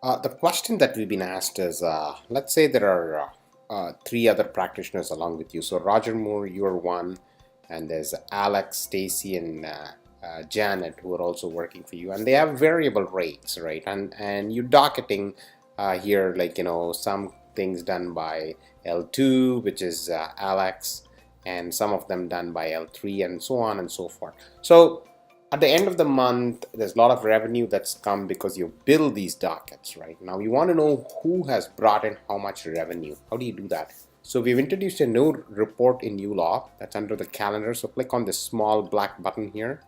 The question that we've been asked is, let's say there are three other practitioners along with you. So Roger Moore, you're one, and there's Alex, Stacy, and Janet who are also working for you, and they have variable rates, right? And you're docketing here, like some things done by L2, which is Alex, and some of them done by L3, and so on and so forth. So at the end of the month, there's a lot of revenue that's come because you build these dockets, right? Now you want to know who has brought in how much revenue. How do you do that? So we've introduced a new report in ULaw that's under the calendar. So click on this small black button here.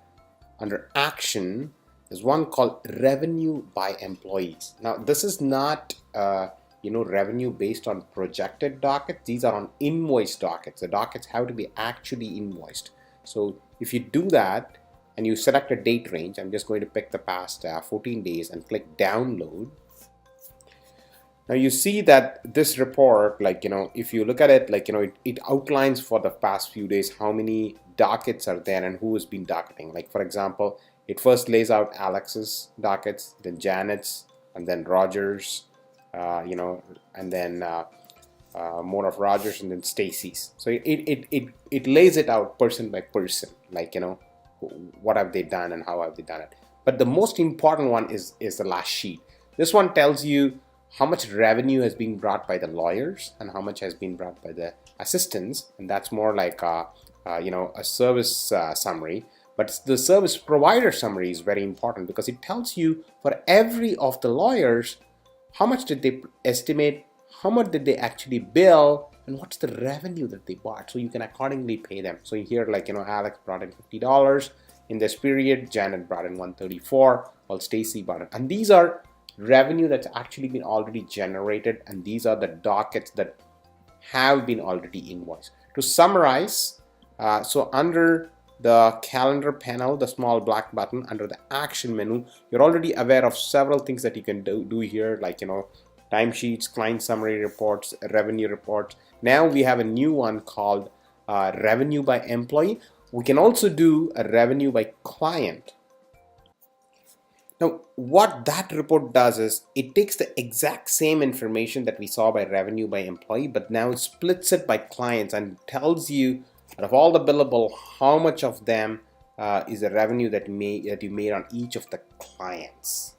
Under action, there's one called revenue by employees. Now this is not revenue based on projected dockets. These are on invoice dockets. The dockets have to be actually invoiced. So if you do that, and you select a date range, I'm just going to pick the past 14 days and click download. Now you see that this report, if you look at it, it outlines for the past few days how many dockets are there and who has been docketing. Like for example, it first lays out Alex's dockets, then Janet's, and then Roger's, and then more of Roger's, and then Stacy's. So it lays it out person by person, what have they done and how have they done it. But the most important one is the last sheet. This one tells you how much revenue has been brought by the lawyers and how much has been brought by the assistants, and that's more like a service summary. But the service provider summary is very important because it tells you for every of the lawyers how much did they estimate, how much did they actually bill, and what's the revenue that they bought, so you can accordingly pay them. So here, Alex brought in $50 in this period, Janet brought in $134, while Stacy brought in, and these are revenue that's actually been already generated, and these are the dockets that have been already invoiced. To summarize, so under the calendar panel, the small black button under the action menu, you're already aware of several things that you can do here, timesheets, client summary reports, revenue reports. Now we have a new one called revenue by employee. We can also do a revenue by client. Now, what that report does is it takes the exact same information that we saw by revenue by employee, but now it splits it by clients and tells you out of all the billable, how much of them is the revenue that you made on each of the clients.